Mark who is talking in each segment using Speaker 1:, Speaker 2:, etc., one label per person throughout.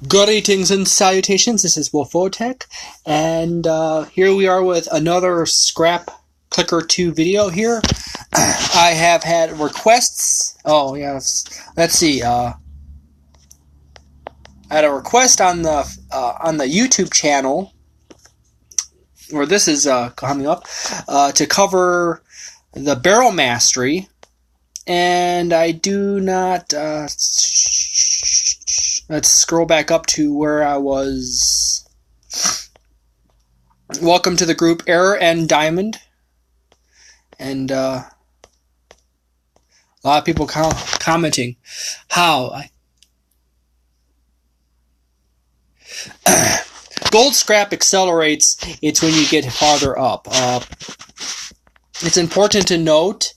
Speaker 1: Greetings and salutations, this is Wolfphototech, and here we are with another Scrap Clicker 2 video here. I have had requests, let's see, I had a request on the YouTube channel, where this is coming up, to cover the barrel mastery, and I do not, let's scroll back up to where I was. Welcome to the group Error and Diamond. And a lot of people commenting how gold scrap accelerates. It's when you get farther up. It's important to note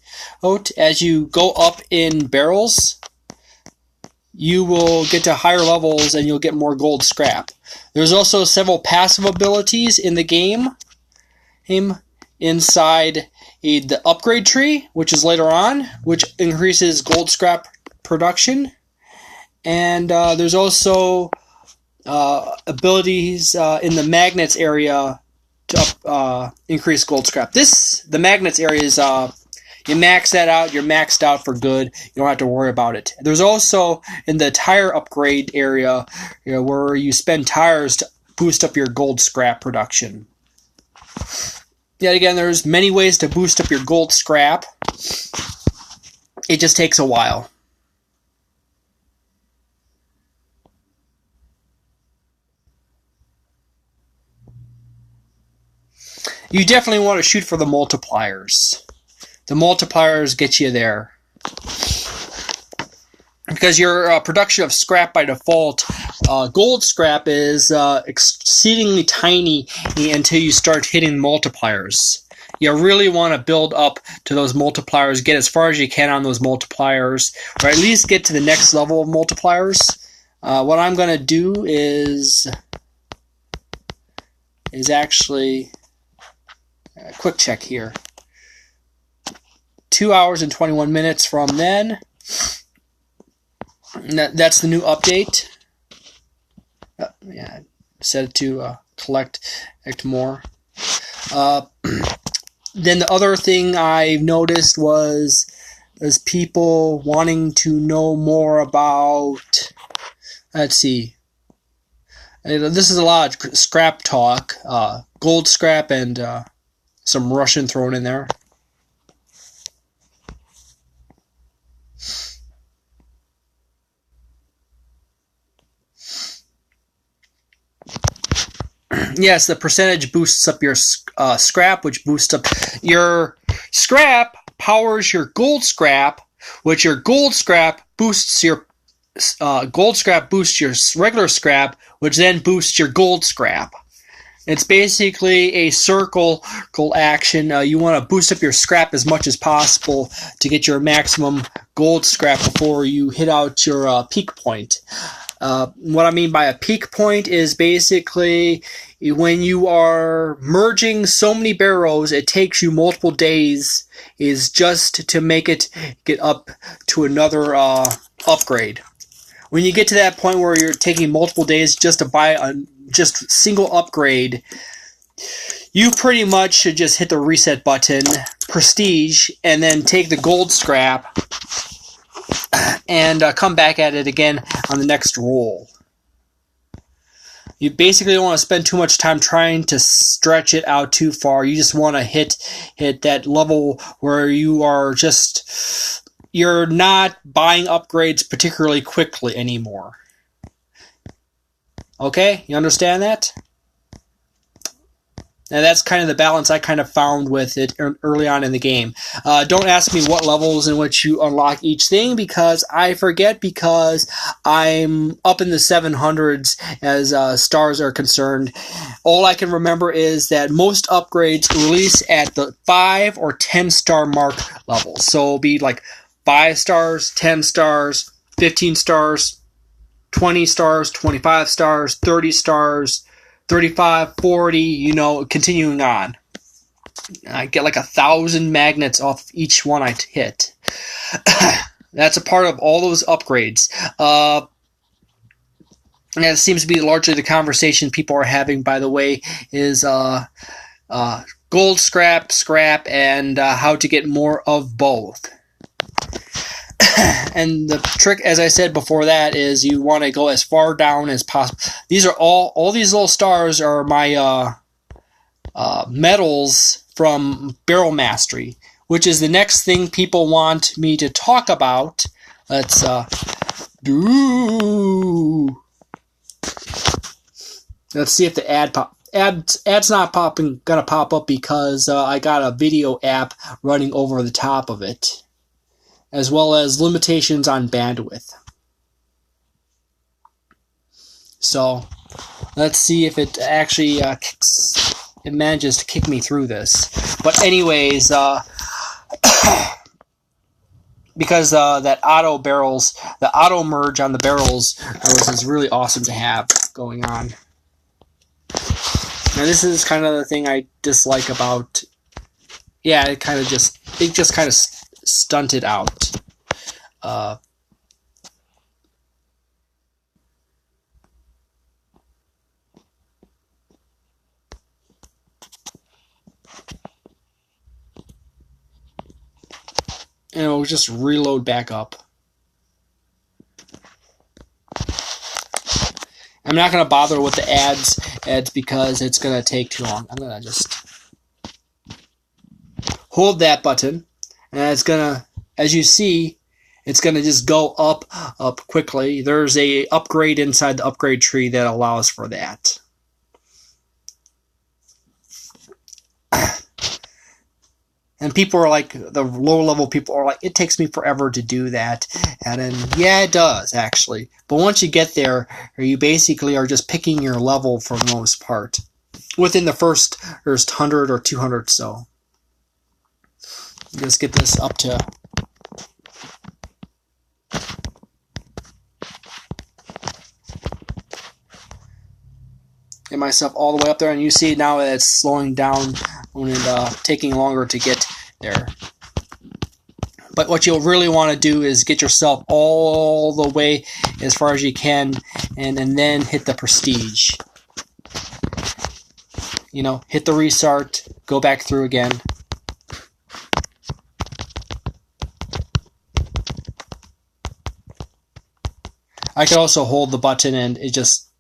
Speaker 1: as you go up in barrels, you will get to higher levels and you'll get more gold scrap. There's also several passive abilities in the game inside the upgrade tree, which is later on, which increases gold scrap production. And there's also abilities in the magnets area to increase gold scrap. The magnets area is you max that out, you're maxed out for good. You don't have to worry about it. There's also, in the tire upgrade area, where you spend tires to boost up your gold scrap production. Yet again, there's many ways to boost up your gold scrap. It just takes a while. You definitely want to shoot for the multipliers. The multipliers get you there. Because your production of scrap by default, gold scrap is exceedingly tiny until you start hitting multipliers. You really want to build up to those multipliers, get as far as you can on those multipliers, or at least get to the next level of multipliers. What I'm going to do is actually a quick check here. 2 hours and 21 minutes from then. That's the new update. Yeah, set it to collect more. Then the other thing I noticed was people wanting to know more about. Let's see. This is a lot of scrap talk. Gold scrap and some Russian thrown in there. Yes, the percentage boosts up your scrap, which boosts up your scrap, powers your gold scrap, which your gold scrap boosts your regular scrap, which then boosts your gold scrap. It's basically a circle action. You want to boost up your scrap as much as possible to get your maximum gold scrap before you hit out your peak point. What I mean by a peak point is basically when you are merging so many barrels, it takes you multiple days is just to make it get up to another upgrade. When you get to that point where you're taking multiple days just to buy a just single upgrade, you pretty much should just hit the reset button, prestige, and then take the gold scrap and come back at it again on the next roll. You basically don't want to spend too much time trying to stretch it out too far. You just want to hit that level where you're not buying upgrades particularly quickly anymore. Okay, you understand that? And that's kind of the balance I kind of found with it early on in the game. Don't ask me what levels in which you unlock each thing, because I forget, because I'm up in the 700s as stars are concerned. All I can remember is that most upgrades release at the 5 or 10 star mark levels. So it'll be like 5 stars, 10 stars, 15 stars, 20 stars, 25 stars, 30 stars, 35, 40, continuing on. I get like 1,000 magnets off each one I hit. That's a part of all those upgrades. and that seems to be largely the conversation people are having, by the way, is gold scrap, and how to get more of both. And the trick, as I said before that, is you want to go as far down as possible. These are all these little stars are my medals from Barrel Mastery, which is the next thing people want me to talk about. Let's let's see if the ad's not gonna pop up because I got a video app running over the top of it, as well as limitations on bandwidth. So let's see if it actually it manages to kick me through this. But anyways, because that the auto merge on the barrels is really awesome to have going on. Now this is kind of the thing I dislike about, yeah, it just kind of stunted out. And it'll just reload back up. I'm not going to bother with the ads because it's going to take too long. I'm going to just hold that button, and it's going to, as you see, it's going to just go up quickly. There's a upgrade inside the upgrade tree that allows for that. And people are like, the lower level people are like, it takes me forever to do that. And then, yeah, it does, actually. But once you get there, you basically are just picking your level for the most part. Within the first 100 or 200 so. Let's get this up to... Get myself all the way up there, and you see now that it's slowing down and taking longer to get there. But what you'll really want to do is get yourself all the way as far as you can, and then hit the prestige. You know, hit the restart, go back through again. I could also hold the button and it just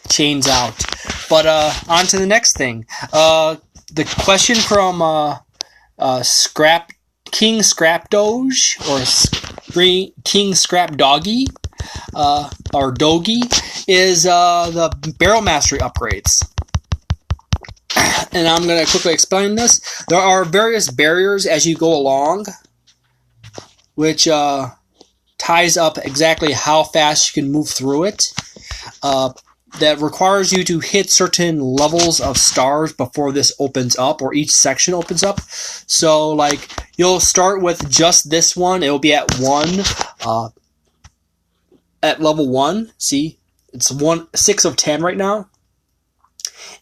Speaker 1: chains out. But on to the next thing. The question from King Scrap Doge or King Scrap Doggy or Doggy is the Barrel Mastery upgrades. And I'm going to quickly explain this. There are various barriers as you go along, which ties up exactly how fast you can move through it. That requires you to hit certain levels of stars before this opens up, or each section opens up. So, like, you'll start with just this one. It will be at 1, at level 1. See, it's 6 of 10 right now.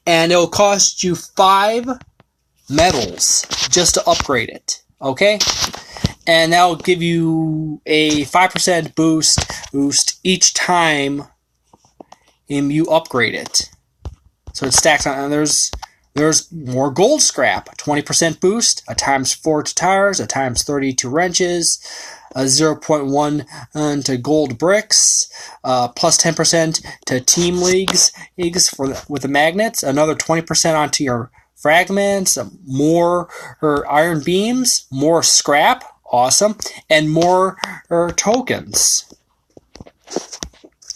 Speaker 1: And it will cost you 5 medals just to upgrade it. Okay? And that will give you a 5% boost each time you upgrade it. So it stacks on, and there's more gold scrap, 20% boost, a ×4 to tires, a ×30 to wrenches, a 0.1 to gold bricks, plus 10% to team leagues with the magnets, another 20% onto your fragments, more iron beams, more scrap, awesome, and more tokens.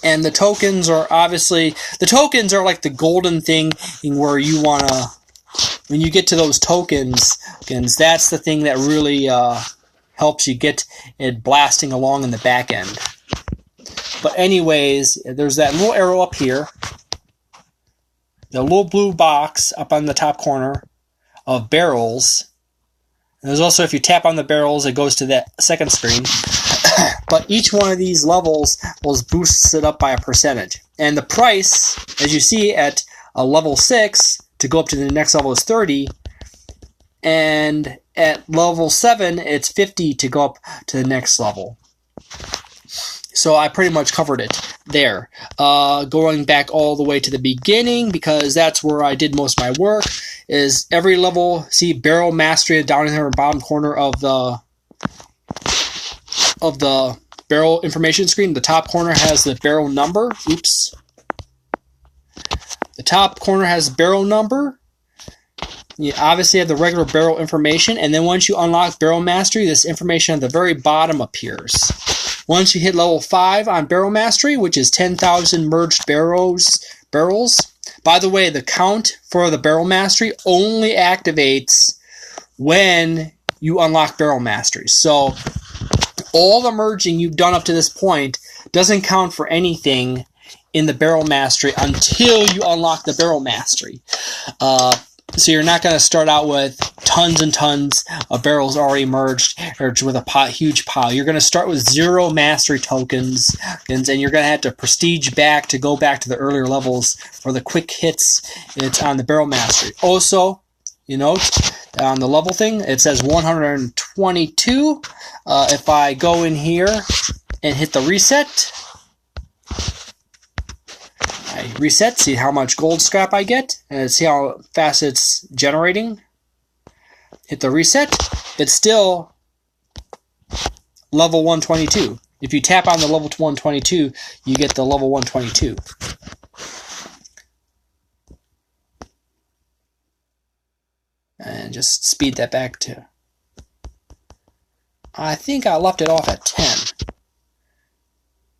Speaker 1: And the tokens are obviously, like the golden thing where you want to, when you get to those tokens, that's the thing that really helps you get it blasting along in the back end. But anyways, there's that little arrow up here, the little blue box up on the top corner of barrels. And there's also, if you tap on the barrels, it goes to that second screen. But each one of these levels boosts it up by a percentage. And the price, as you see, at a level 6, to go up to the next level is 30. And at level 7, it's 50 to go up to the next level. So I pretty much covered it there. Going back all the way to the beginning, because that's where I did most of my work, is every level, see barrel mastery down in the bottom corner of the barrel information screen. The top corner has the barrel number. Oops. The top corner has barrel number. You obviously have the regular barrel information, and then once you unlock barrel mastery, this information at the very bottom appears. Once you hit level 5 on barrel mastery, which is 10,000 merged barrels. By the way, the count for the barrel mastery only activates when you unlock barrel mastery. So all the merging you've done up to this point doesn't count for anything in the barrel mastery until you unlock the barrel mastery. So you're not going to start out with tons and tons of barrels already merged or with a huge pile. You're going to start with 0 mastery tokens, and you're going to have to prestige back to go back to the earlier levels for the quick hits. It's on the barrel mastery. Also, you note on the level thing, it says 122. If I go in here and hit the reset, I reset, see how much gold scrap I get, and see how fast it's generating. Hit the reset, it's still level 122. If you tap on the level 122, you get the level 122. And just speed that back to... I think I left it off at 10.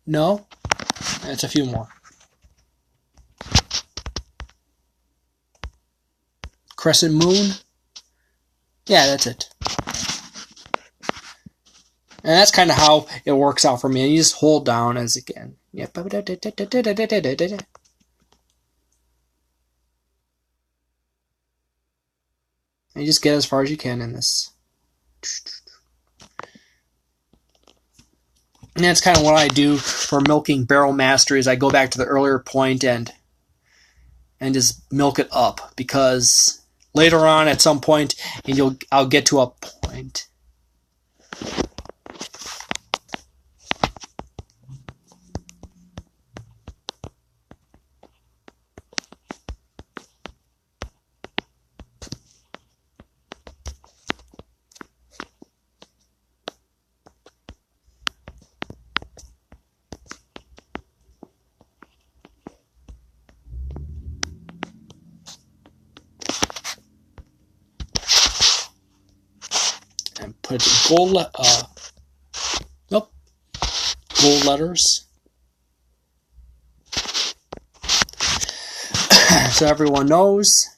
Speaker 1: No? It's a few more. Crescent moon. Yeah, that's it. And that's kind of how it works out for me. And you just hold down as again. Yeah. And you just get as far as you can in this. And that's kind of what I do for milking barrel mastery, is I go back to the earlier point and just milk it up, because later on at some point I'll get to a point. And put gold letters. So everyone knows.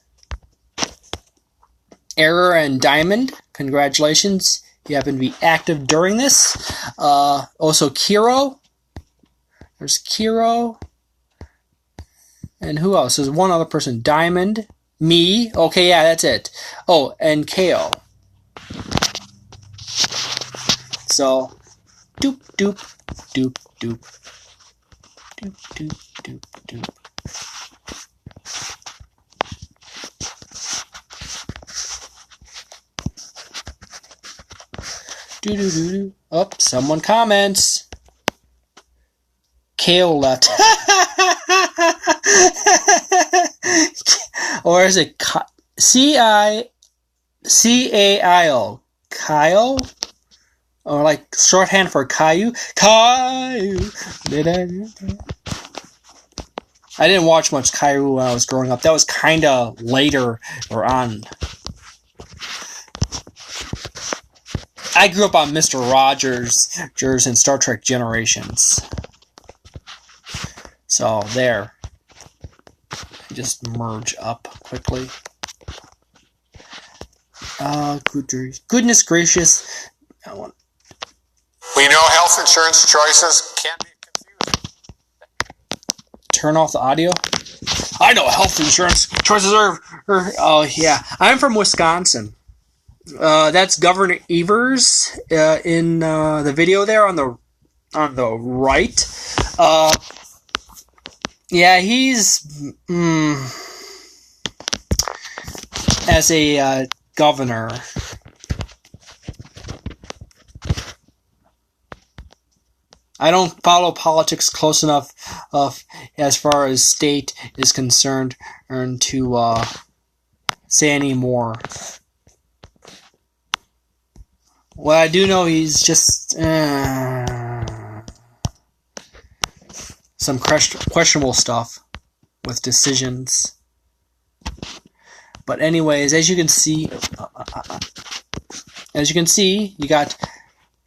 Speaker 1: Error and Diamond, congratulations. You happen to be active during this. Also Kiro. There's Kiro. And who else? There's one other person. Diamond. Me. Okay, yeah, that's it. Oh, and KO. So, doop, doop, doop, doop. Doop, doop, doop, doop. Doo-doo-doo-doo. Oh, someone comments. KO left. Or is it C-I-C-A-I-O? Kyle? Or like shorthand for Caillou? Caillou! I didn't watch much Caillou when I was growing up. That was kind of later or on. I grew up on Mr. Rogers and Star Trek Generations. So, there. Just merge up quickly. Goodness gracious.
Speaker 2: We know health insurance choices can be confusing.
Speaker 1: Turn off the audio. I know health insurance choices are oh, yeah. I'm from Wisconsin. That's Governor Evers in the video there on the right. Yeah, he's as a governor. I don't follow politics close enough as far as state is concerned to say any more. Well, I do know he's just some questionable stuff with decisions. But anyways, as you can see,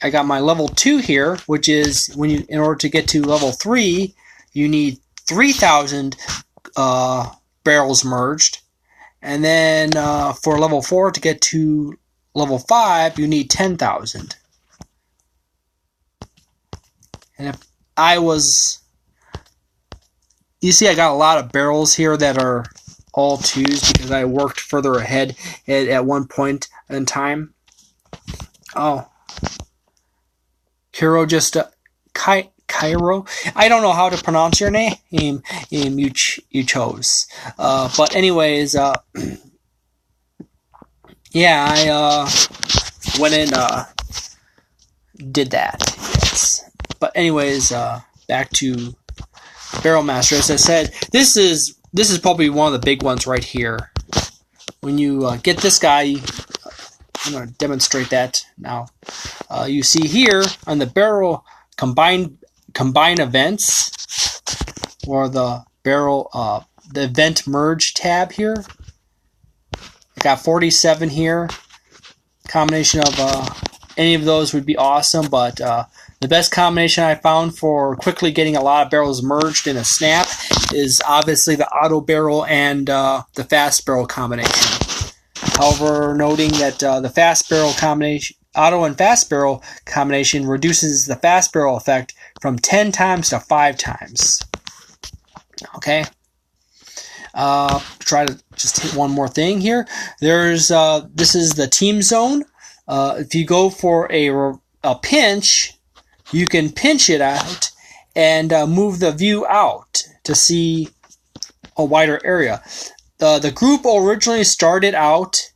Speaker 1: I got my level 2 here, which is in order to get to level 3, you need 3,000 barrels merged, and then for level 4 to get to level 5, you need 10,000. And if you see, I got a lot of barrels here that are all 2s because I worked further ahead at one point in time. Oh. Cairo Cairo. I don't know how to pronounce your name. You chose. But anyways, yeah, I went in did that. Yes. But anyways, back to Barrel Master. As I said, this is probably one of the big ones right here. When you get this guy, I'm going to demonstrate that now. You see here on the barrel combine events, or the barrel the event merge tab here. I got 47 here. Combination of any of those would be awesome, but the best combination I found for quickly getting a lot of barrels merged in a snap is obviously the auto barrel and the fast barrel combination. However, noting that the fast barrel combination, auto and fast barrel combination, reduces the fast barrel effect from 10 times to 5 times. Okay. Try to just hit one more thing here. There's this is the team zone. If you go for a pinch, you can pinch it out and move the view out to see a wider area. The group originally started out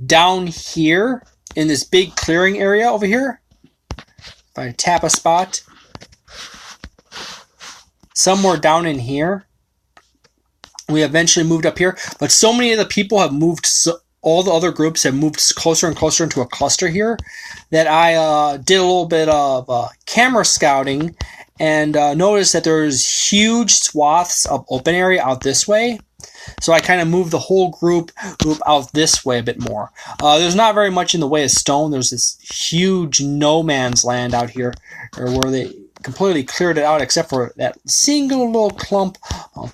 Speaker 1: down here in this big clearing area over here. If I tap a spot, somewhere down in here. We eventually moved up here, but so many of the people have moved, all the other groups have moved closer and closer into a cluster here, that I did a little bit of camera scouting and noticed that there's huge swaths of open area out this way. So I kind of moved the whole group out this way a bit more. There's not very much in the way of stone. There's this huge no man's land out here, or where they completely cleared it out except for that single little clump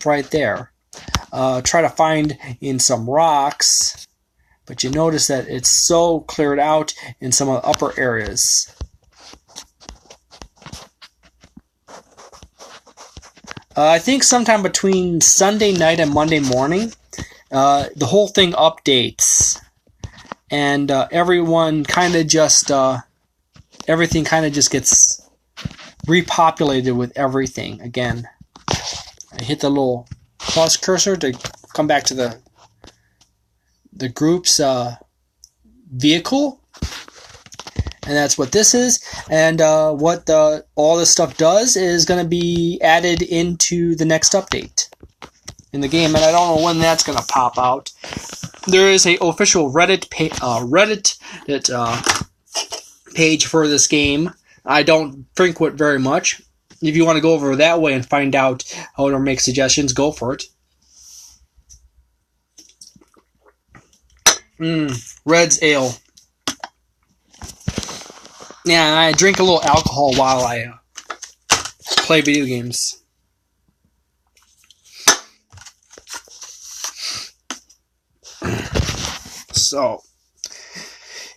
Speaker 1: right there. Try to find in some rocks, but you notice that it's so cleared out in some of the upper areas. I think sometime between Sunday night and Monday morning, the whole thing updates, and everyone kind of just everything kind of just gets repopulated with everything again. I hit the little plus cursor to come back to the group's vehicle, and that's what this is. And what all this stuff does is going to be added into the next update in the game, and I don't know when that's going to pop out. There is a official Reddit page for this game. I don't frequent very much. If you want to go over that way and find out how to make suggestions, go for it. Red's Ale. Yeah, I drink a little alcohol while I play video games. So,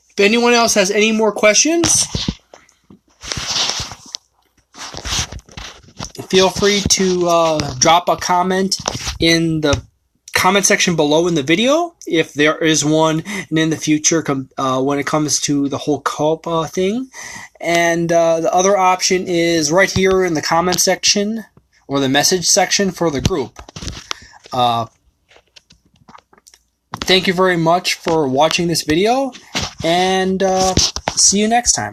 Speaker 1: if anyone else has any more questions, feel free to drop a comment in the comment section below in the video, if there is one, and in the future when it comes to the whole co-op thing. And the other option is right here in the comment section, or the message section for the group. Thank you very much for watching this video, and see you next time.